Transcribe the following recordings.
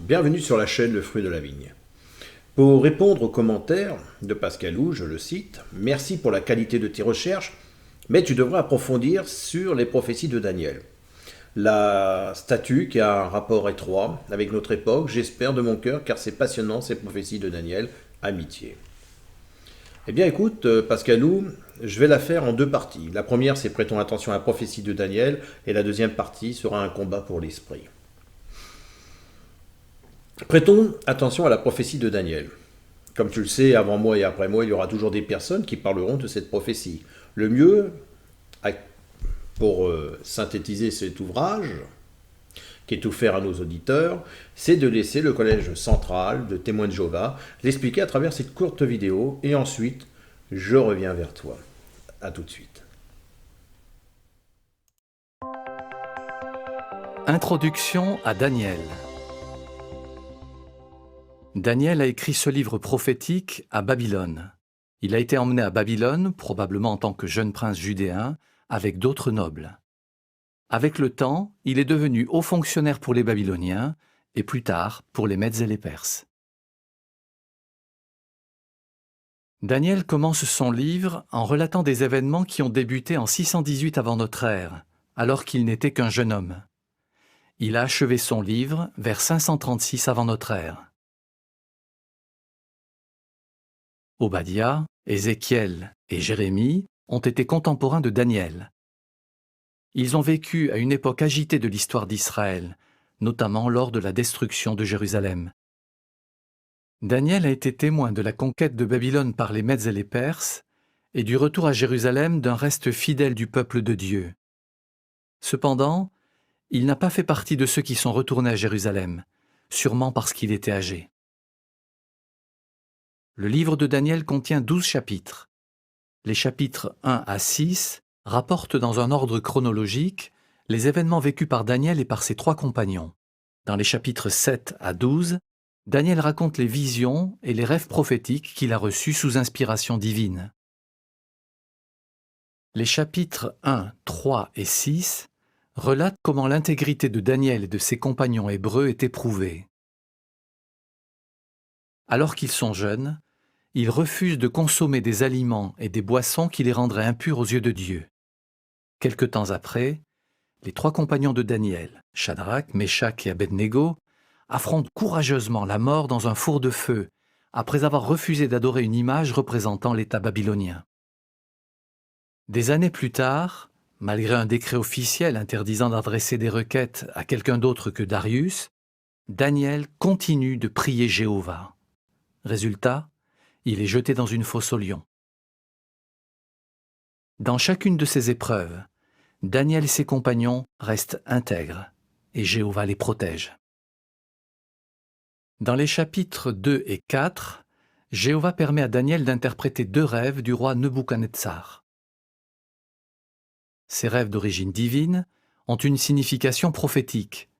Bienvenue sur la chaîne Le Fruit de la Vigne. Pour répondre aux commentaires de Pascalou, je le cite, « Merci pour la qualité de tes recherches, mais tu devrais approfondir sur les prophéties de Daniel. La statue qui a un rapport étroit avec notre époque, j'espère de mon cœur, car c'est passionnant ces prophéties de Daniel, amitié. » Eh bien écoute, Pascalou, je vais la faire en deux parties. La première, c'est prêtons attention à la prophétie de Daniel, et la deuxième partie sera un combat pour l'esprit. Prêtons attention à la prophétie de Daniel. Comme tu le sais, avant moi et après moi, il y aura toujours des personnes qui parleront de cette prophétie. Le mieux, pour synthétiser cet ouvrage, qui est offert à nos auditeurs, c'est de laisser le collège central de Témoins de Jéhovah l'expliquer à travers cette courte vidéo, et ensuite, je reviens vers toi. À tout de suite. Introduction à Daniel. Daniel a écrit ce livre prophétique à Babylone. Il a été emmené à Babylone, probablement en tant que jeune prince judéen, avec d'autres nobles. Avec le temps, il est devenu haut fonctionnaire pour les Babyloniens et plus tard pour les Mèdes et les Perses. Daniel commence son livre en relatant des événements qui ont débuté en 618 avant notre ère, alors qu'il n'était qu'un jeune homme. Il a achevé son livre vers 536 avant notre ère. Obadiah, Ézéchiel et Jérémie ont été contemporains de Daniel. Ils ont vécu à une époque agitée de l'histoire d'Israël, notamment lors de la destruction de Jérusalem. Daniel a été témoin de la conquête de Babylone par les Mèdes et les Perses et du retour à Jérusalem d'un reste fidèle du peuple de Dieu. Cependant, il n'a pas fait partie de ceux qui sont retournés à Jérusalem, sûrement parce qu'il était âgé. Le livre de Daniel contient 12 chapitres. Les chapitres 1 à 6 rapportent dans un ordre chronologique les événements vécus par Daniel et par ses trois compagnons. Dans les chapitres 7 à 12, Daniel raconte les visions et les rêves prophétiques qu'il a reçus sous inspiration divine. Les chapitres 1, 3 et 6 relatent comment l'intégrité de Daniel et de ses compagnons hébreux est éprouvée. Alors qu'ils sont jeunes, ils refusent de consommer des aliments et des boissons qui les rendraient impurs aux yeux de Dieu. Quelque temps après, les trois compagnons de Daniel, Shadrach, Meshach et Abednego, affrontent courageusement la mort dans un four de feu, après avoir refusé d'adorer une image représentant l'État babylonien. Des années plus tard, malgré un décret officiel interdisant d'adresser des requêtes à quelqu'un d'autre que Darius, Daniel continue de prier Jéhovah. Résultat, il est jeté dans une fosse aux lions. Dans chacune de ces épreuves, Daniel et ses compagnons restent intègres et Jéhovah les protège. Dans les chapitres 2 et 4, Jéhovah permet à Daniel d'interpréter deux rêves du roi Nebuchadnezzar. Ces rêves d'origine divine ont une signification prophétique.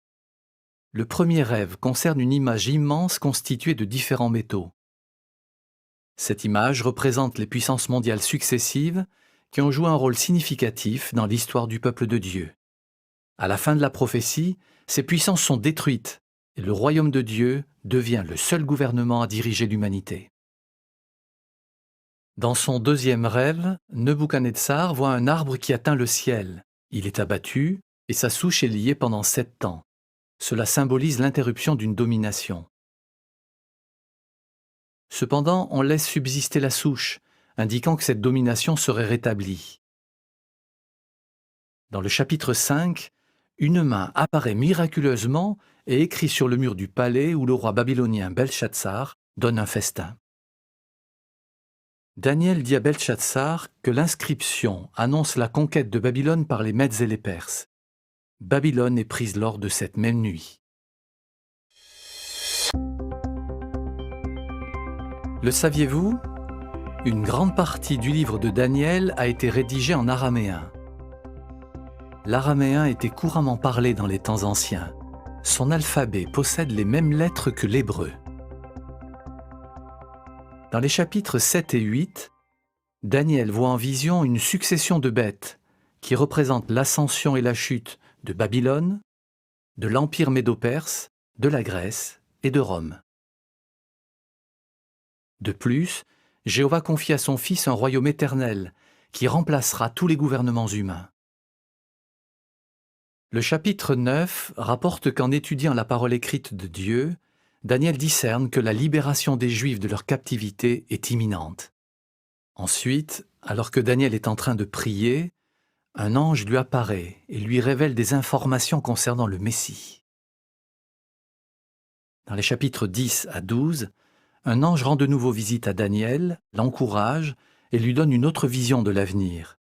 Le premier rêve concerne une image immense constituée de différents métaux. Cette image représente les puissances mondiales successives qui ont joué un rôle significatif dans l'histoire du peuple de Dieu. À la fin de la prophétie, ces puissances sont détruites et le royaume de Dieu devient le seul gouvernement à diriger l'humanité. Dans son deuxième rêve, Nebuchadnezzar voit un arbre qui atteint le ciel. Il est abattu et sa souche est liée pendant 7 ans. Cela symbolise l'interruption d'une domination. Cependant, on laisse subsister la souche, indiquant que cette domination serait rétablie. Dans le chapitre 5, une main apparaît miraculeusement et écrit sur le mur du palais où le roi babylonien Belchatsar donne un festin. Daniel dit à Belchatsar que l'inscription annonce la conquête de Babylone par les Mèdes et les Perses. Babylone est prise lors de cette même nuit. Le saviez-vous? Une grande partie du livre de Daniel a été rédigée en araméen. L'araméen était couramment parlé dans les temps anciens. Son alphabet possède les mêmes lettres que l'hébreu. Dans les chapitres 7 et 8, Daniel voit en vision une succession de bêtes qui représentent l'ascension et la chute de Babylone, de l'Empire médo-perse, de la Grèce et de Rome. De plus, Jéhovah confie à son Fils un royaume éternel qui remplacera tous les gouvernements humains. Le chapitre 9 rapporte qu'en étudiant la parole écrite de Dieu, Daniel discerne que la libération des Juifs de leur captivité est imminente. Ensuite, alors que Daniel est en train de prier, un ange lui apparaît et lui révèle des informations concernant le Messie. Dans les chapitres 10 à 12, un ange rend de nouveau visite à Daniel, l'encourage et lui donne une autre vision de l'avenir.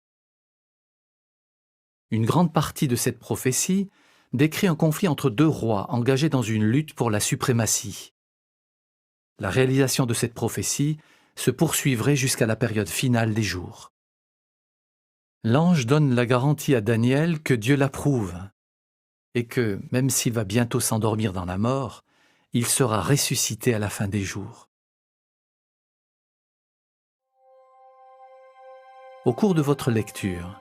Une grande partie de cette prophétie décrit un conflit entre deux rois engagés dans une lutte pour la suprématie. La réalisation de cette prophétie se poursuivrait jusqu'à la période finale des jours. L'ange donne la garantie à Daniel que Dieu l'approuve et que, même s'il va bientôt s'endormir dans la mort, il sera ressuscité à la fin des jours. Au cours de votre lecture,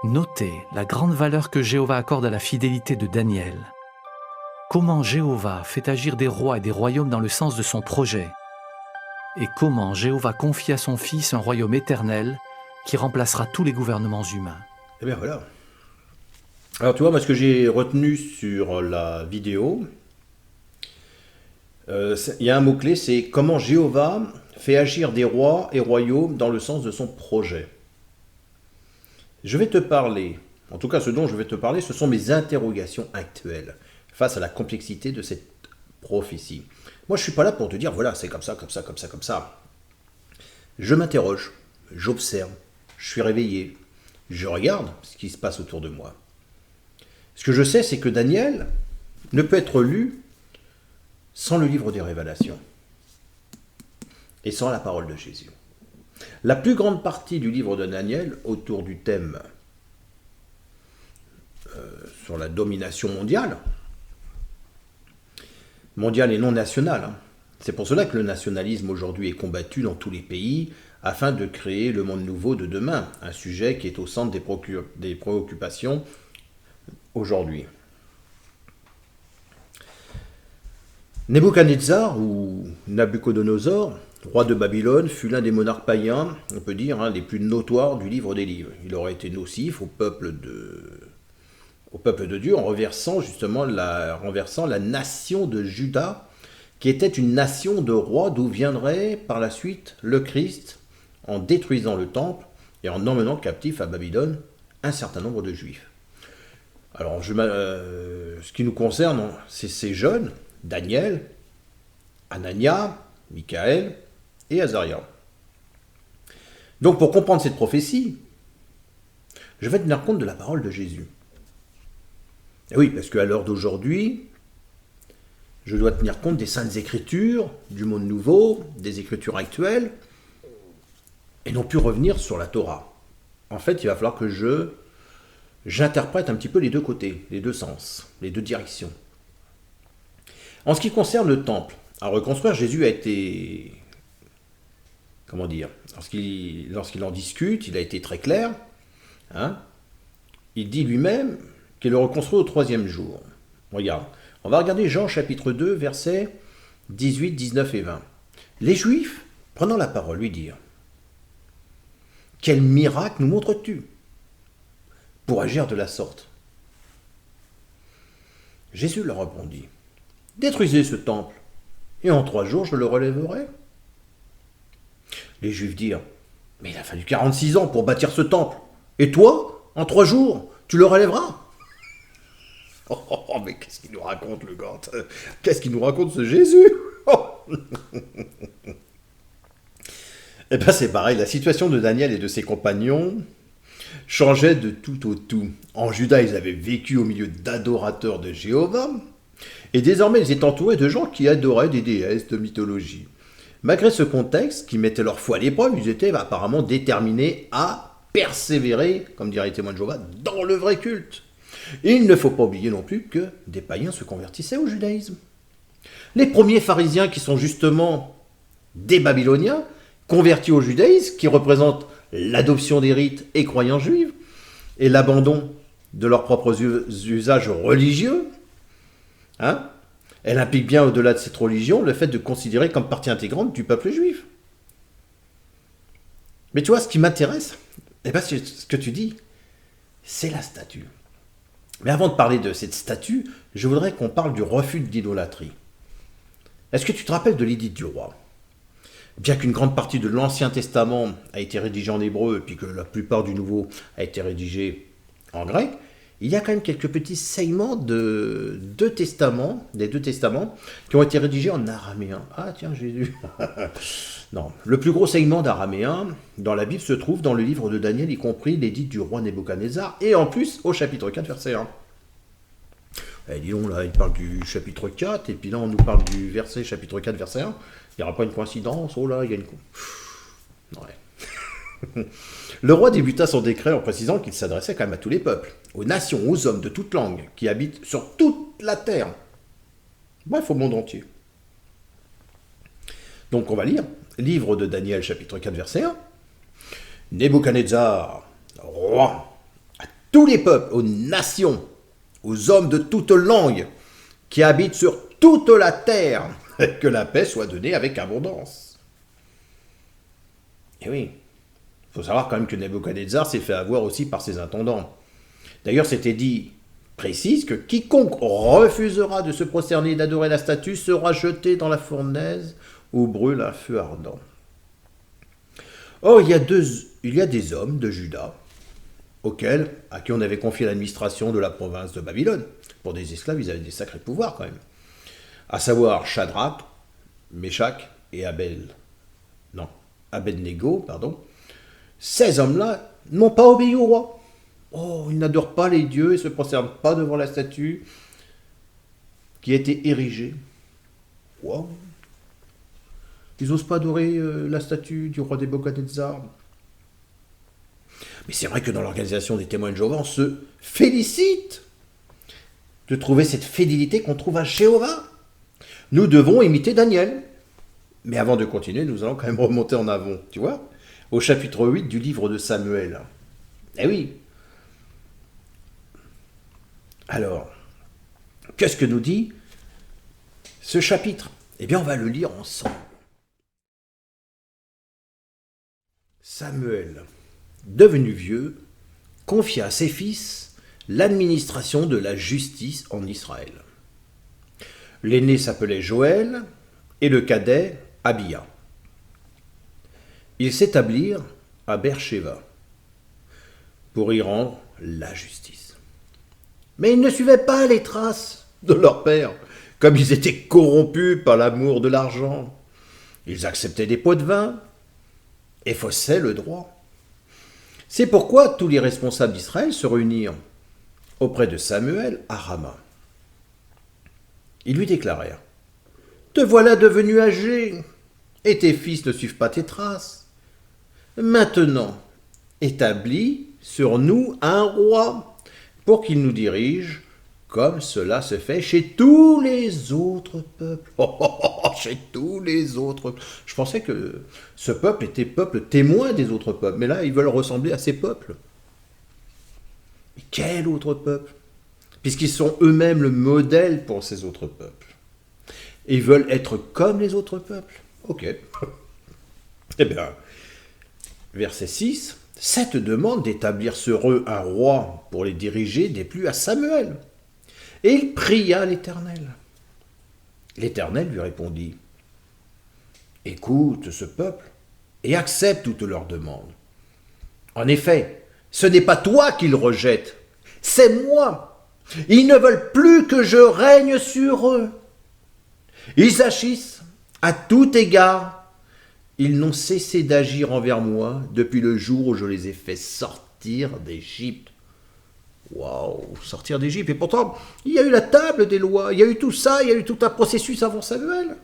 notez la grande valeur que Jéhovah accorde à la fidélité de Daniel. Comment Jéhovah fait agir des rois et des royaumes dans le sens de son projet, et comment Jéhovah confie à son Fils un royaume éternel qui remplacera tous les gouvernements humains. Eh bien voilà. Alors tu vois, moi ce que j'ai retenu sur la vidéo, il y a un mot-clé, c'est comment Jéhovah fait agir des rois et royaumes dans le sens de son projet. Je vais te parler, en tout cas ce dont je vais te parler, ce sont mes interrogations actuelles face à la complexité de cette prophétie. Moi je ne suis pas là pour te dire, voilà, c'est comme ça, comme ça, comme ça, comme ça. Je m'interroge, j'observe, je suis réveillé, je regarde ce qui se passe autour de moi. Ce que je sais, c'est que Daniel ne peut être lu sans le livre des Révélations et sans la parole de Jésus. La plus grande partie du livre de Daniel, autour du thème sur la domination mondiale et non nationale. C'est pour cela que le nationalisme aujourd'hui est combattu dans tous les pays afin de créer le monde nouveau de demain, un sujet qui est au centre des préoccupations aujourd'hui. Nebuchadnezzar, ou Nabuchodonosor, roi de Babylone, fut l'un des monarques païens, on peut dire, les plus notoires du livre des livres. Il aurait été nocif au peuple de Dieu en renversant la nation de Juda, qui était une nation de rois d'où viendrait par la suite le Christ, en détruisant le temple et en emmenant captifs à Babylone un certain nombre de Juifs. Alors, ce qui nous concerne, c'est ces jeunes, Daniel, Anania, Michaël et Azaria. Donc, pour comprendre cette prophétie, je vais tenir compte de la parole de Jésus. Et oui, parce qu'à l'heure d'aujourd'hui, je dois tenir compte des saintes écritures, du monde nouveau, des écritures actuelles, et non plus revenir sur la Torah. En fait, il va falloir que j'interprète un petit peu les deux côtés, les deux sens, les deux directions. En ce qui concerne le temple, à reconstruire, Jésus a été, lorsqu'il en discute, il a été très clair. Il dit lui-même qu'il le reconstruit au 3e jour. Regarde, on va regarder Jean chapitre 2, versets 18, 19 et 20. Les Juifs, prenant la parole, lui dirent: « Quel miracle nous montres-tu pour agir de la sorte ?» Jésus leur répondit: « Détruisez ce temple, et en 3 jours je le relèverai. » Les Juifs dirent: « Mais il a fallu 46 ans pour bâtir ce temple, et toi, en 3 jours, tu le relèveras ?» Oh, mais qu'est-ce qu'il nous raconte, le gars? Qu'est-ce qu'il nous raconte, ce Jésus? Eh bien, c'est pareil, la situation de Daniel et de ses compagnons changeait de tout au tout. En Juda, ils avaient vécu au milieu d'adorateurs de Jéhovah, et désormais, ils étaient entourés de gens qui adoraient des déesses de mythologie. Malgré ce contexte qui mettait leur foi à l'épreuve, ils étaient apparemment déterminés à persévérer, comme dirait les témoins de Jéhovah, dans le vrai culte. Et il ne faut pas oublier non plus que des païens se convertissaient au judaïsme. Les premiers pharisiens, qui sont justement des Babyloniens, convertis au judaïsme, qui représentent l'adoption des rites et croyances juives, et l'abandon de leurs propres usages religieux, Elle implique bien au-delà de cette religion le fait de considérer comme partie intégrante du peuple juif. Mais tu vois, ce qui m'intéresse, eh ben, c'est ce que tu dis, c'est la statue. Mais avant de parler de cette statue, je voudrais qu'on parle du refus de l'idolâtrie. Est-ce que tu te rappelles de l'édit du roi? Bien qu'une grande partie de l'Ancien Testament a été rédigée en hébreu, et puis que la plupart du Nouveau a été rédigé en grec, il y a quand même quelques petits segments des deux testaments, qui ont été rédigés en araméen. Ah tiens, Jésus. Non, le plus gros segment d'araméen dans la Bible se trouve dans le livre de Daniel, y compris l'édit du roi Nebuchadnezzar, et en plus au chapitre 4, verset 1. Eh, dis donc, là, il parle du chapitre 4, et puis là, on nous parle du verset chapitre 4, verset 1. Il n'y aura pas une coïncidence? Oh là, il y a une... Ouais. Le roi débuta son décret en précisant qu'il s'adressait quand même à tous les peuples, aux nations, aux hommes de toute langue, qui habitent sur toute la terre. Bref, au monde entier. Donc on va lire, livre de Daniel, chapitre 4, verset 1. Nebuchadnezzar, roi, à tous les peuples, aux nations, aux hommes de toute langue, qui habitent sur toute la terre, que la paix soit donnée avec abondance. Et oui, il faut savoir quand même que Nebuchadnezzar s'est fait avoir aussi par ses intendants. D'ailleurs, c'était dit précise que quiconque refusera de se prosterner et d'adorer la statue sera jeté dans la fournaise où brûle un feu ardent. Or, il y a des hommes de Juda à qui on avait confié l'administration de la province de Babylone. Pour des esclaves, ils avaient des sacrés pouvoirs quand même. À savoir Shadrach, Meshach et Abednego, pardon. Ces hommes-là n'ont pas obéi au roi. Oh, ils n'adorent pas les dieux et ne se prosternent pas devant la statue qui a été érigée. Wow. Ils n'osent pas adorer la statue du roi Nebuchadnezzar. Mais c'est vrai que dans l'organisation des témoins de Jéhovah, on se félicite de trouver cette fidélité qu'on trouve à Jéhovah. Nous devons imiter Daniel. Mais avant de continuer, nous allons quand même remonter en avant, tu vois, au chapitre 8 du livre de Samuel. Eh oui. Alors, qu'est-ce que nous dit ce chapitre? Eh bien, on va le lire ensemble. Samuel, devenu vieux, confia à ses fils l'administration de la justice en Israël. L'aîné s'appelait Joël et le cadet Abia. Ils s'établirent à Beersheba pour y rendre la justice. Mais ils ne suivaient pas les traces de leur père, comme ils étaient corrompus par l'amour de l'argent. Ils acceptaient des pots de vin et faussaient le droit. C'est pourquoi tous les responsables d'Israël se réunirent auprès de Samuel à Rama. Ils lui déclarèrent : « Te voilà devenu âgé, et tes fils ne suivent pas tes traces. Maintenant, établis sur nous un roi, pour qu'il nous dirige, comme cela se fait chez tous les autres peuples. » Chez tous les autres. Je pensais que ce peuple était peuple témoin des autres peuples, mais là, ils veulent ressembler à ces peuples. Mais quel autre peuple? Puisqu'ils sont eux-mêmes le modèle pour ces autres peuples. Et ils veulent être comme les autres peuples. Ok. Eh bien, verset 6, cette demande d'établir sur eux un roi pour les diriger déplut à Samuel. Et il pria l'Éternel. L'Éternel lui répondit : « Écoute ce peuple et accepte toutes leurs demandes. En effet, ce n'est pas toi qu'ils rejettent, c'est moi. Ils ne veulent plus que je règne sur eux. Ils agissent à tout égard. Ils n'ont cessé d'agir envers moi depuis le jour où je les ai fait sortir d'Égypte. » Waouh, sortir d'Égypte. Et pourtant, il y a eu la table des lois, il y a eu tout ça, il y a eu tout un processus avant Samuel.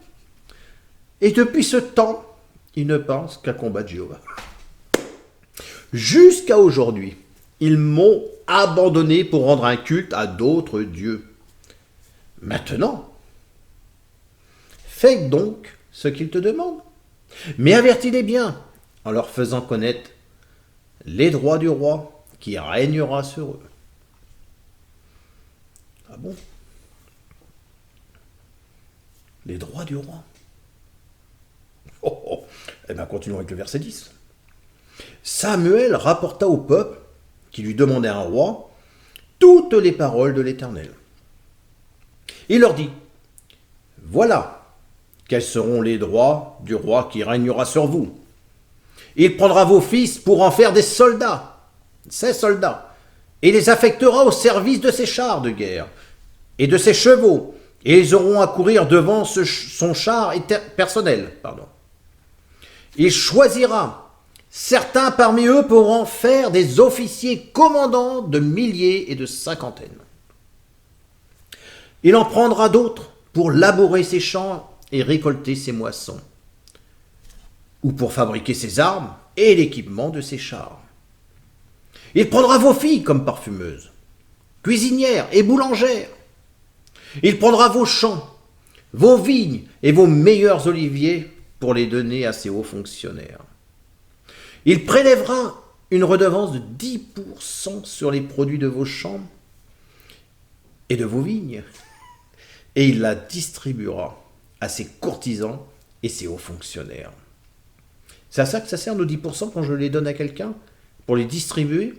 Et depuis ce temps, ils ne pensent qu'à combattre Jéhovah. Jusqu'à aujourd'hui, ils m'ont abandonné pour rendre un culte à d'autres dieux. Maintenant, fais donc ce qu'ils te demandent. Mais avertis-les bien, en leur faisant connaître les droits du roi qui régnera sur eux. Ah bon? les droits du roi. Oh, oh. Eh bien, continuons avec le verset 10. Samuel rapporta au peuple, qui lui demandait un roi, toutes les paroles de l'Éternel. Il leur dit, voilà quels seront les droits du roi qui régnera sur vous. Il prendra vos fils pour en faire des soldats, ses soldats, et les affectera au service de ses chars de guerre et de ses chevaux, et ils auront à courir devant son char personnel. Il choisira certains parmi eux pour en faire des officiers commandants de milliers et de cinquantaines. Il en prendra d'autres pour labourer ses champs et récolter ses moissons, ou pour fabriquer ses armes et l'équipement de ses chars. Il prendra vos filles comme parfumeuses, cuisinières et boulangères. Il prendra vos champs, vos vignes et vos meilleurs oliviers pour les donner à ses hauts fonctionnaires. Il prélèvera une redevance de 10% sur les produits de vos champs et de vos vignes, et il la distribuera à ses courtisans et ses hauts fonctionnaires. C'est à ça que ça sert nos 10% quand je les donne à quelqu'un, pour les distribuer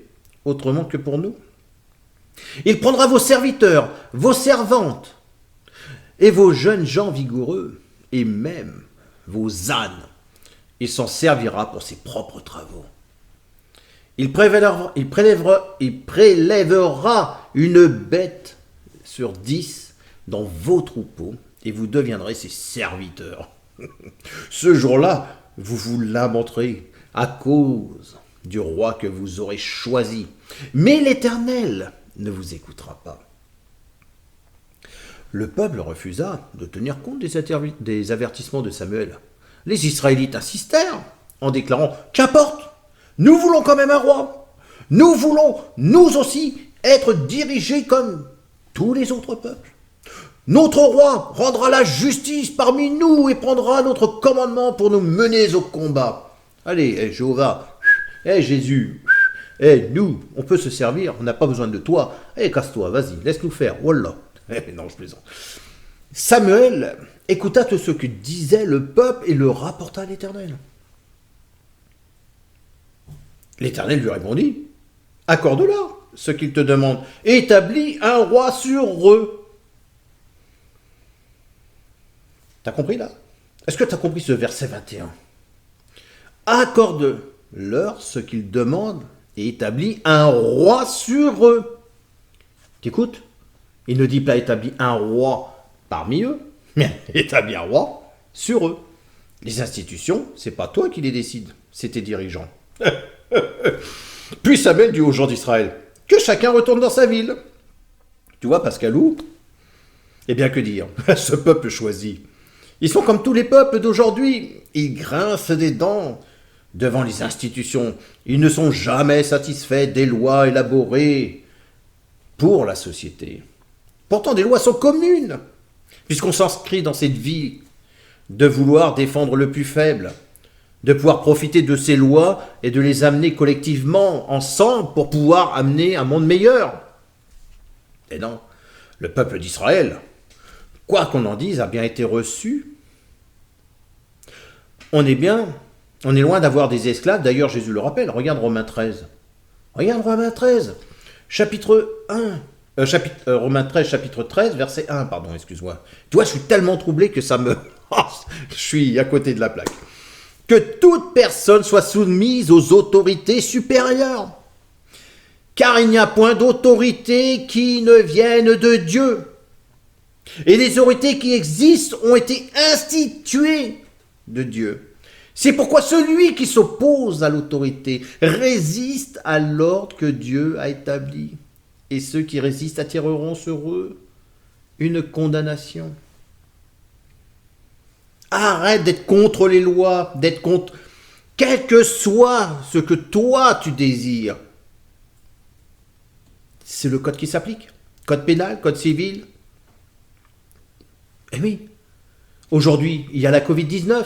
autrement que pour nous. Il prendra vos serviteurs, vos servantes, et vos jeunes gens vigoureux, et même vos ânes. Il s'en servira pour ses propres travaux. Il prélèvera une bête sur 10 dans vos troupeaux, et vous deviendrez ses serviteurs. Ce jour-là, vous vous lamenterez à cause du roi que vous aurez choisi. Mais l'Éternel ne vous écoutera pas. Le peuple refusa de tenir compte des avertissements de Samuel. Les Israélites insistèrent en déclarant « Qu'importe, nous voulons quand même un roi. Nous voulons, nous aussi, être dirigés comme tous les autres peuples. Notre roi rendra la justice parmi nous et prendra notre commandement pour nous mener au combat. Allez, Jéhovah, Jésus, nous, on peut se servir, on n'a pas besoin de toi. Casse-toi, vas-y, laisse-nous faire. Wallah. » Non, je plaisante. Samuel écouta tout ce que disait le peuple et le rapporta à l'Éternel. L'Éternel lui répondit, « Accorde-leur ce qu'ils te demandent, et établis un roi sur eux. » T'as compris là? Est-ce que tu as compris ce verset 21? Accorde-leur ce qu'ils demandent et établis un roi sur eux. T'écoutes? Il ne dit pas établis un roi parmi eux, mais établis un roi sur eux. Les institutions, c'est pas toi qui les décides, c'est tes dirigeants. Puis Samuel dit aux gens d'Israël, que chacun retourne dans sa ville. Tu vois, Pascalou? Eh bien, que dire? Ce peuple choisi. Ils sont comme tous les peuples d'aujourd'hui. Ils grincent des dents devant les institutions. Ils ne sont jamais satisfaits des lois élaborées pour la société. Pourtant, des lois sont communes, puisqu'on s'inscrit dans cette vie de vouloir défendre le plus faible, de pouvoir profiter de ces lois et de les amener collectivement, ensemble, pour pouvoir amener un monde meilleur. Et non, le peuple d'Israël, quoi qu'on en dise, a bien été reçu. On est loin d'avoir des esclaves. D'ailleurs, Jésus le rappelle. Regarde Romains 13. Regarde Romains 13, Romains 13, chapitre 13, verset 1, pardon, excuse-moi. Tu vois, je suis tellement troublé que ça me... je suis à côté de la plaque. Que toute personne soit soumise aux autorités supérieures. Car il n'y a point d'autorité qui ne vienne de Dieu. Et les autorités qui existent ont été instituées de Dieu. C'est pourquoi celui qui s'oppose à l'autorité résiste à l'ordre que Dieu a établi. Et ceux qui résistent attireront sur eux une condamnation. Arrête d'être contre les lois, d'être contre quel que soit ce que toi tu désires. C'est le code qui s'applique. Code pénal, code civil. Eh oui, aujourd'hui, il y a la Covid-19.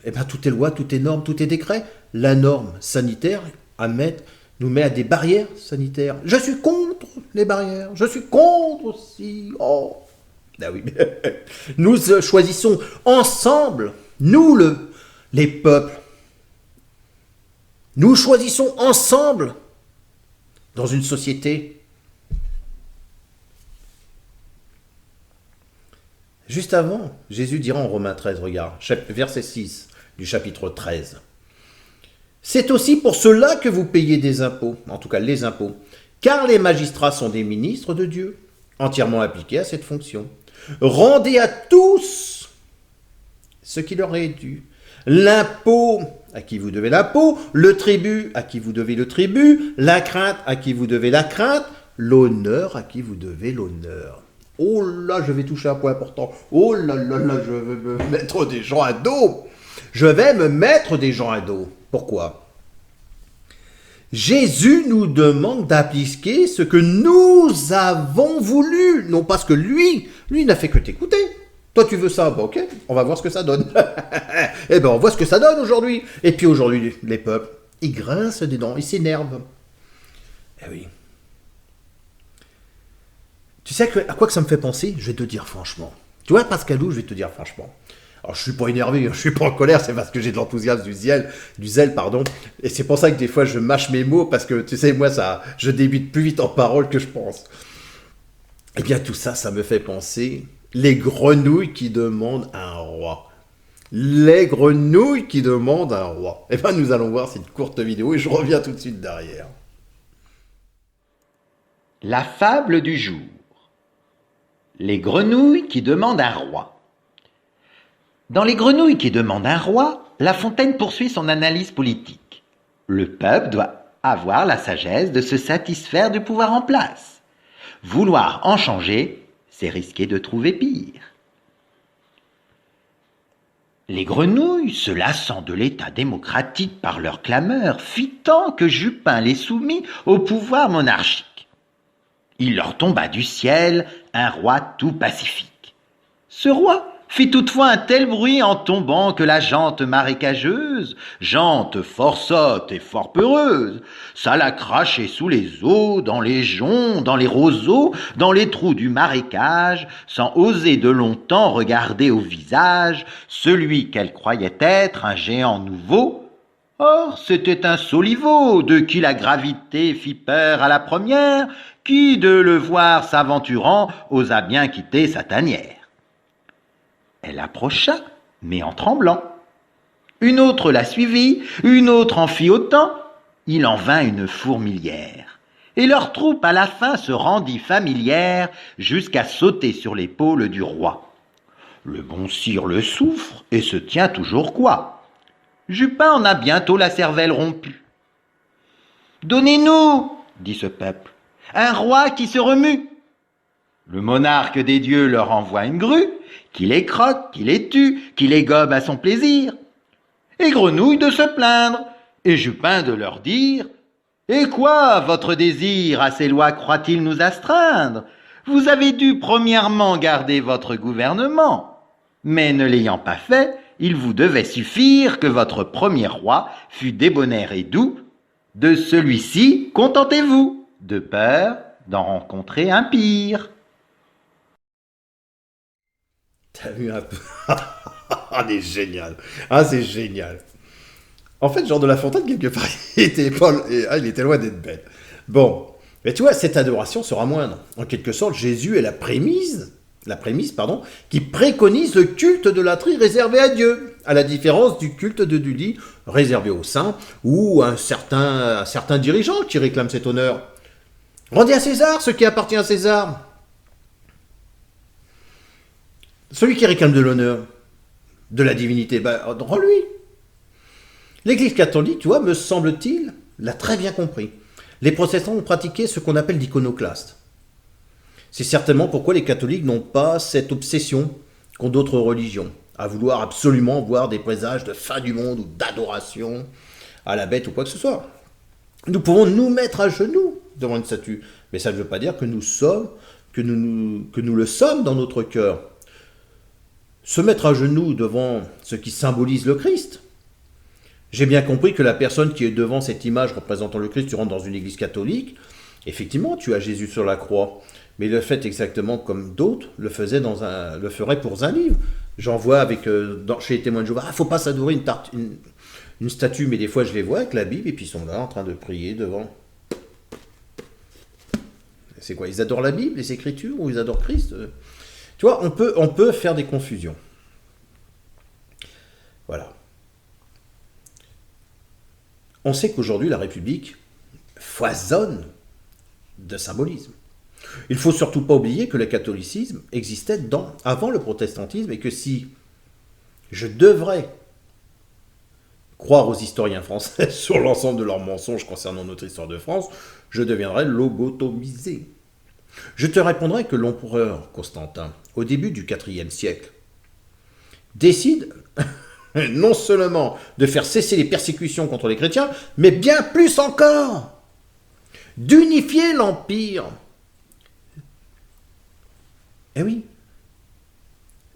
Eh bien, tout est loi, tout est norme, tout est décret. La norme sanitaire nous met à des barrières sanitaires. Je suis contre les barrières. Je suis contre aussi. Oh. Ah oui. Nous choisissons ensemble, nous les peuples, nous choisissons ensemble dans une société. Juste avant, Jésus dira en Romains 13, regarde, verset 6 du chapitre 13. C'est aussi pour cela que vous payez des impôts, en tout cas les impôts, car les magistrats sont des ministres de Dieu, entièrement appliqués à cette fonction. Rendez à tous ce qui leur est dû. L'impôt à qui vous devez l'impôt, le tribut à qui vous devez le tribut, la crainte à qui vous devez la crainte, l'honneur à qui vous devez l'honneur. Oh là, je vais toucher un point important. Oh là là là, je vais me mettre des gens à dos. Je vais me mettre des gens à dos. Pourquoi ? Jésus nous demande d'appliquer ce que nous avons voulu, non pas ce que lui n'a fait que t'écouter. Toi, tu veux ça, bon, ok, on va voir ce que ça donne. Eh bien, on voit ce que ça donne aujourd'hui. Et puis aujourd'hui, les peuples, ils grincent des dents, ils s'énervent. Eh oui. Tu sais à quoi que ça me fait penser ? Je vais te dire franchement. Tu vois, Pascalou, je vais te dire franchement. Alors, je suis pas énervé, je suis pas en colère, c'est parce que j'ai de l'enthousiasme, du zèle, pardon. Et c'est pour ça que des fois, je mâche mes mots, parce que, tu sais, moi, je débute plus vite en parole que je pense. Eh bien, tout ça, ça me fait penser les grenouilles qui demandent un roi. Les grenouilles qui demandent un roi. Eh bien, nous allons voir cette courte vidéo et je reviens tout de suite derrière. La fable du jour. Les grenouilles qui demandent un roi. Dans Les grenouilles qui demandent un roi, La Fontaine poursuit son analyse politique. Le peuple doit avoir la sagesse de se satisfaire du pouvoir en place. Vouloir en changer, c'est risquer de trouver pire. Les grenouilles, se lassant de l'état démocratique par leurs clameurs, fit tant que Jupin les soumit au pouvoir monarchique. Il leur tomba du ciel un roi tout pacifique. Ce roi fit toutefois un tel bruit en tombant que la jante marécageuse, jante fort sotte et fort peureuse, s'alla cracher sous les eaux, dans les joncs, dans les roseaux, dans les trous du marécage, sans oser de longtemps regarder au visage celui qu'elle croyait être un géant nouveau. Or, c'était un soliveau de qui la gravité fit peur à la première, qui, de le voir s'aventurant, osa bien quitter sa tanière. Elle approcha, mais en tremblant. Une autre la suivit, une autre en fit autant. Il en vint une fourmilière. Et leur troupe à la fin se rendit familière jusqu'à sauter sur l'épaule du roi. Le bon sire le souffre et se tient toujours quoi. Jupin en a bientôt la cervelle rompue. « Donnez-nous, dit ce peuple, un roi qui se remue. » Le monarque des dieux leur envoie une grue, qui les croque, qui les tue, qui les gobe à son plaisir. Et Grenouille de se plaindre, et Jupin de leur dire « Et quoi, votre désir à ces lois croit-il nous astreindre ? Vous avez dû premièrement garder votre gouvernement. Mais ne l'ayant pas fait, il vous devait suffire que votre premier roi fût débonnaire et doux. De celui-ci, contentez-vous, de peur d'en rencontrer un pire. » T'as vu un peu. Ah, c'est génial. Ah, c'est génial. En fait, Jean de La Fontaine, quelque part, il était loin d'être bête. Bon, mais tu vois, cette adoration sera moindre. En quelque sorte, Jésus est la prémisse, qui préconise le culte de latrie réservé à Dieu, à la différence du culte de Dudi réservé aux saints ou à un certain dirigeant qui réclame cet honneur. Rendez à César ce qui appartient à César. Celui qui réclame de l'honneur, de la divinité, rends-lui. L'Église catholique, tu vois, me semble-t-il, l'a très bien compris. Les protestants ont pratiqué ce qu'on appelle l'iconoclaste. C'est certainement pourquoi les catholiques n'ont pas cette obsession qu'ont d'autres religions, à vouloir absolument voir des présages de fin du monde ou d'adoration à la bête ou quoi que ce soit. Nous pouvons nous mettre à genoux devant une statue, mais ça ne veut pas dire que nous le sommes dans notre cœur. Se mettre à genoux devant ce qui symbolise le Christ. J'ai bien compris que la personne qui est devant cette image représentant le Christ, tu rentres dans une église catholique, effectivement, tu as Jésus sur la croix. mais il le fait exactement comme d'autres le feraient pour un livre. J'en vois chez les témoins de Jéhovah, faut pas s'adorer une statue, mais des fois je les vois avec la Bible et puis ils sont là en train de prier devant. C'est quoi? Ils adorent la Bible, les Écritures, ou ils adorent Christ? Tu vois, on peut faire des confusions. Voilà. On sait qu'aujourd'hui la République foisonne de symbolisme. Il ne faut surtout pas oublier que le catholicisme existait avant le protestantisme et que si je devrais croire aux historiens français sur l'ensemble de leurs mensonges concernant notre histoire de France, je deviendrais lobotomisé. Je te répondrai que l'empereur Constantin, au début du IVe siècle, décide non seulement de faire cesser les persécutions contre les chrétiens, mais bien plus encore, d'unifier l'Empire. Eh oui,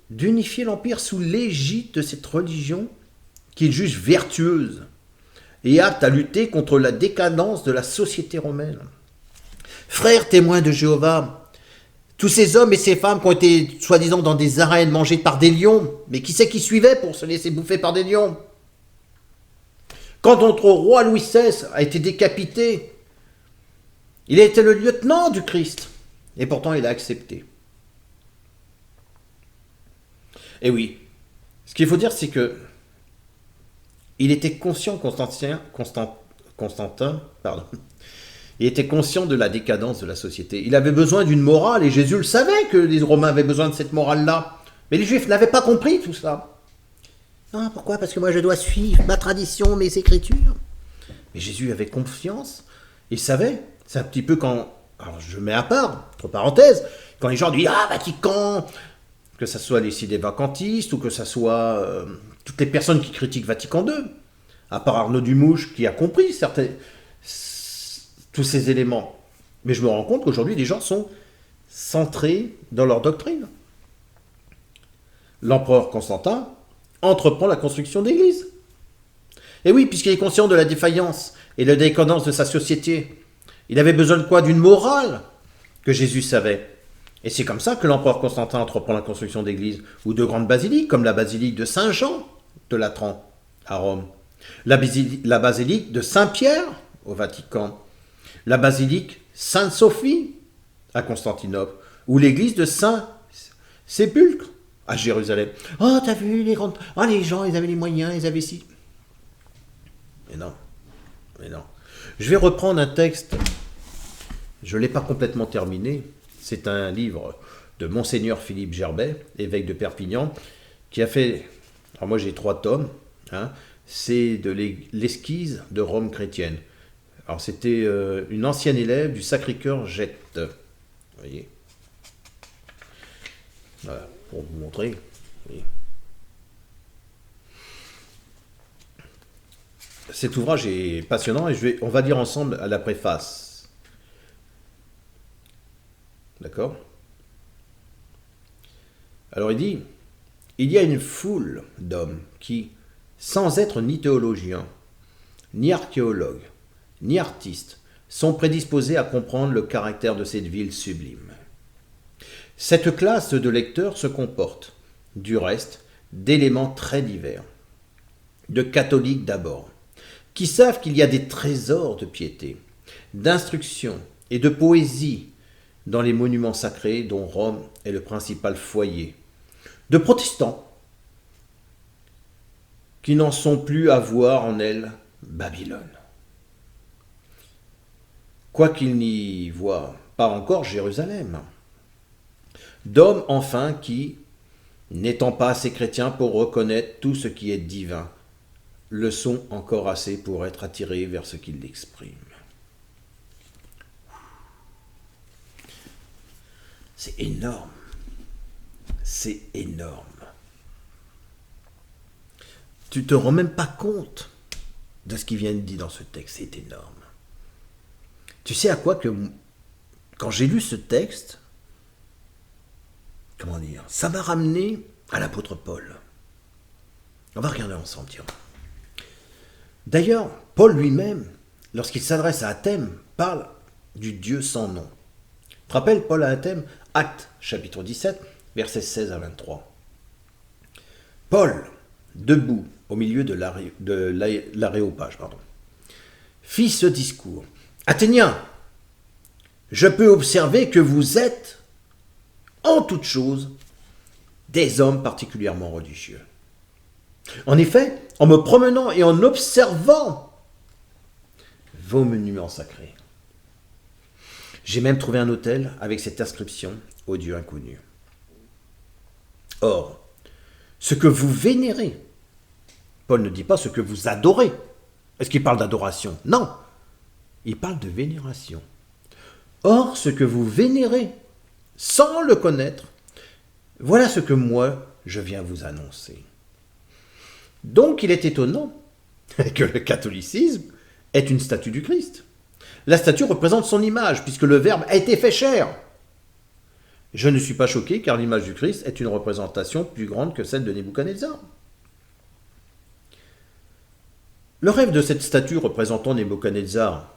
d'unifier l'Empire sous l'égide de cette religion qu'il juge vertueuse et apte à lutter contre la décadence de la société romaine. Frères témoins de Jéhovah, tous ces hommes et ces femmes qui ont été soi-disant dans des arènes mangés par des lions, mais qui c'est qui suivait pour se laisser bouffer par des lions? Quand notre roi Louis XVI a été décapité, il a été le lieutenant du Christ, et pourtant il a accepté. Et oui, ce qu'il faut dire, c'est que il était conscient, Constantin, il était conscient de la décadence de la société. Il avait besoin d'une morale, et Jésus le savait que les Romains avaient besoin de cette morale-là. Mais les Juifs n'avaient pas compris tout ça. Ah, pourquoi? Parce que moi je dois suivre ma tradition, mes écritures. Mais Jésus avait confiance, il savait. C'est un petit peu quand, alors je mets à part, entre parenthèses, quand les gens disent « Ah, Vatican !» que ce soit les idées vacantistes ou que ce soit toutes les personnes qui critiquent Vatican II, à part Arnaud Dumouche qui a compris tous ces éléments. Mais je me rends compte qu'aujourd'hui, les gens sont centrés dans leur doctrine. L'empereur Constantin entreprend la construction d'églises. Et oui, puisqu'il est conscient de la défaillance et de la décadence de sa société, il avait besoin de quoi? D'une morale que Jésus savait. Et c'est comme ça que l'empereur Constantin entreprend la construction d'églises ou de grandes basiliques, comme la basilique de Saint-Jean de Latran à Rome, la basilique de Saint-Pierre au Vatican, la basilique Sainte-Sophie à Constantinople, ou l'église de Saint-Sépulcre à Jérusalem. Oh, t'as vu les grandes... Oh, les gens, ils avaient les moyens, ils avaient ci. Mais non. Je vais reprendre un texte, je ne l'ai pas complètement terminé. C'est un livre de Monseigneur Philippe Gerbet, évêque de Perpignan, qui a fait, alors moi j'ai 3 tomes, c'est de l'esquisse de Rome chrétienne. Alors c'était une ancienne élève du Sacré-Cœur Jette. Vous voyez? Voilà, pour vous montrer. Vous voyez. Cet ouvrage est passionnant et on va lire ensemble à la préface. D'accord? Alors il dit, il y a une foule d'hommes qui, sans être ni théologiens, ni archéologues, ni artistes, sont prédisposés à comprendre le caractère de cette ville sublime. Cette classe de lecteurs se comporte, du reste, d'éléments très divers. De catholiques d'abord, qui savent qu'il y a des trésors de piété, d'instruction et de poésie dans les monuments sacrés dont Rome est le principal foyer, de protestants qui n'en sont plus à voir en elle Babylone. Quoiqu'ils n'y voient pas encore Jérusalem. D'hommes enfin qui, n'étant pas assez chrétiens pour reconnaître tout ce qui est divin, le sont encore assez pour être attirés vers ce qu'il exprime. C'est énorme. C'est énorme. Tu te rends même pas compte de ce qu'il vient de dire dans ce texte. C'est énorme. Tu sais à quoi que, quand j'ai lu ce texte, comment dire, ça m'a ramené à l'apôtre Paul. On va regarder ensemble, tiens. D'ailleurs, Paul lui-même, lorsqu'il s'adresse à Athènes, parle du Dieu sans nom. te rappelles, Paul a un thème, Actes, chapitre 17, versets 16 à 23. Paul, debout au milieu de l'aréopage, fit ce discours. Athéniens, je peux observer que vous êtes, en toutes choses, des hommes particulièrement religieux. En effet, en me promenant et en observant vos monuments sacrés, j'ai même trouvé un autel avec cette inscription au Dieu inconnu. Or, ce que vous vénérez, Paul ne dit pas ce que vous adorez. Est-ce qu'il parle d'adoration? Non, il parle de vénération. Or, ce que vous vénérez, sans le connaître, voilà ce que moi, je viens vous annoncer. Donc, il est étonnant que le catholicisme est une statue du Christ. La statue représente son image, puisque le Verbe a été fait chair. Je ne suis pas choqué, car l'image du Christ est une représentation plus grande que celle de Nebuchadnezzar. Le rêve de cette statue représentant Nebuchadnezzar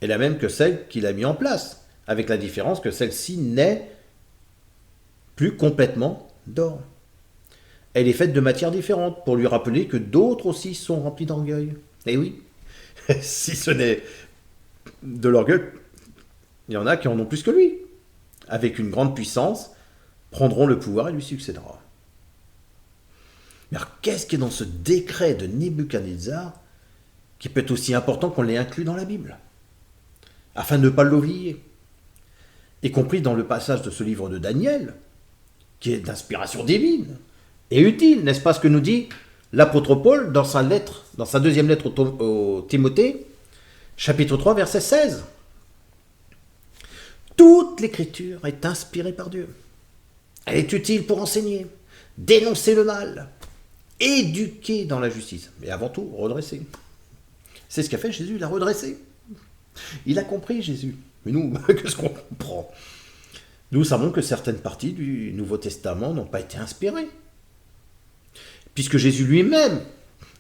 est la même que celle qu'il a mis en place, avec la différence que celle-ci n'est plus complètement d'or. Elle est faite de matières différentes, pour lui rappeler que d'autres aussi sont remplis d'orgueil. Eh oui, si ce n'est de l'orgueil, il y en a qui en ont plus que lui. Avec une grande puissance, prendront le pouvoir et lui succédera. Mais alors, qu'est-ce qui est dans ce décret de Nebuchadnezzar qui peut être aussi important qu'on l'ait inclus dans la Bible, afin de ne pas l'oublier, y compris dans le passage de ce livre de Daniel, qui est d'inspiration divine et utile, n'est-ce pas ce que nous dit l'apôtre Paul dans sa deuxième lettre au Timothée, chapitre 3, verset 16. Toute l'écriture est inspirée par Dieu. Elle est utile pour enseigner, dénoncer le mal, éduquer dans la justice, mais avant tout, redresser. C'est ce qu'a fait Jésus, il a redressé. Il a compris, Jésus. Mais nous, qu'est-ce qu'on comprend? Nous savons que certaines parties du Nouveau Testament n'ont pas été inspirées. Puisque Jésus lui-même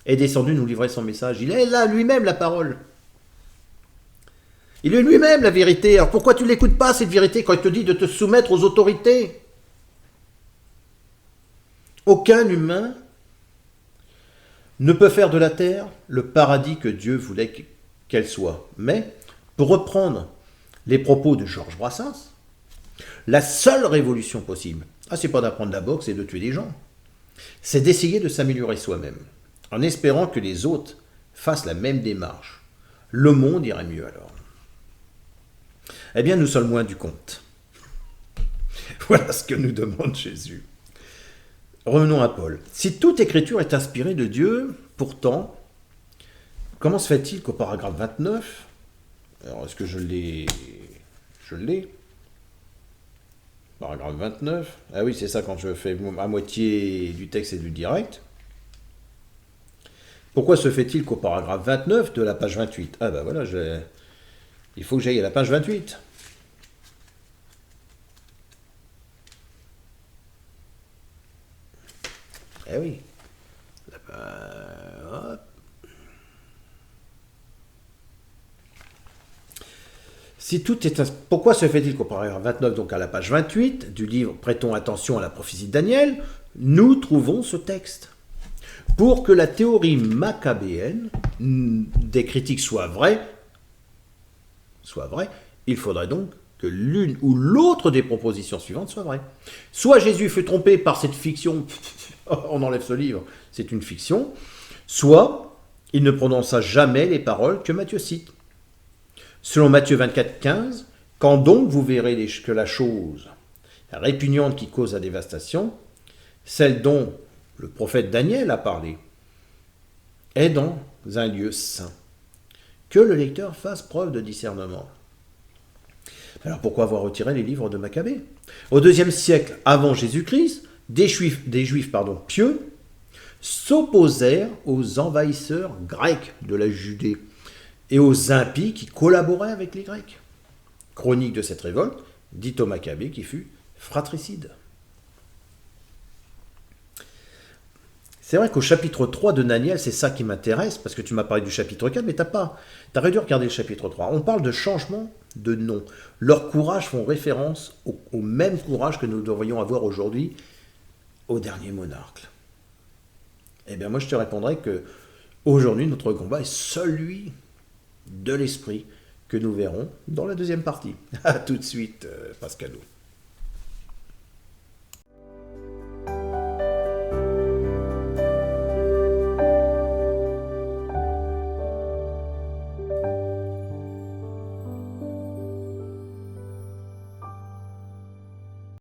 est descendu nous livrer son message. Il est là lui-même la parole. Il est lui-même la vérité. Alors pourquoi tu ne l'écoutes pas, cette vérité, quand il te dit de te soumettre aux autorités? Aucun humain ne peut faire de la terre le paradis que Dieu voulait qu'elle soit. Mais, pour reprendre les propos de Georges Brassens, la seule révolution possible, c'est pas d'apprendre la boxe et de tuer des gens, c'est d'essayer de s'améliorer soi-même, en espérant que les autres fassent la même démarche. Le monde irait mieux alors. Eh bien, nous sommes loin du compte. Voilà ce que nous demande Jésus. Revenons à Paul. Si toute écriture est inspirée de Dieu, pourtant, comment se fait-il qu'au paragraphe 29, alors est-ce que je l'ai? Paragraphe 29. Ah oui, c'est ça quand je fais à moitié du texte et du direct. Pourquoi se fait-il qu'au paragraphe 29 de la page 28? Ah ben voilà, il faut que j'aille à la page 28. Eh oui. Hop. Si tout est... Pourquoi se fait-il qu'au paragraphe 29, donc à la page 28 du livre « Prêtons attention à la prophétie de Daniel », nous trouvons ce texte. Pour que la théorie maccabéenne des critiques soit vraie, il faudrait donc que l'une ou l'autre des propositions suivantes soit vraie. Soit Jésus fut trompé par cette fiction, on enlève ce livre, c'est une fiction, soit il ne prononça jamais les paroles que Matthieu cite. Selon Matthieu 24, 15, quand donc vous verrez que la chose répugnante qui cause la dévastation, celle dont le prophète Daniel a parlé, est dans un lieu saint, que le lecteur fasse preuve de discernement. Alors pourquoi avoir retiré les livres de Maccabée? Au IIe siècle avant Jésus-Christ, des juifs pieux s'opposèrent aux envahisseurs grecs de la Judée et aux impies qui collaboraient avec les Grecs. Chronique de cette révolte, dit au Maccabée qui fut fratricide. C'est vrai qu'au chapitre 3 de Daniel, c'est ça qui m'intéresse, parce que tu m'as parlé du chapitre 4, mais t'as dû regarder le chapitre 3. On parle de changement de nom. Leurs courages font référence au même courage que nous devrions avoir aujourd'hui au dernier monarque. Eh bien, moi, je te répondrai que aujourd'hui, notre combat est celui de l'esprit que nous verrons dans la deuxième partie. À tout de suite, Pascalou.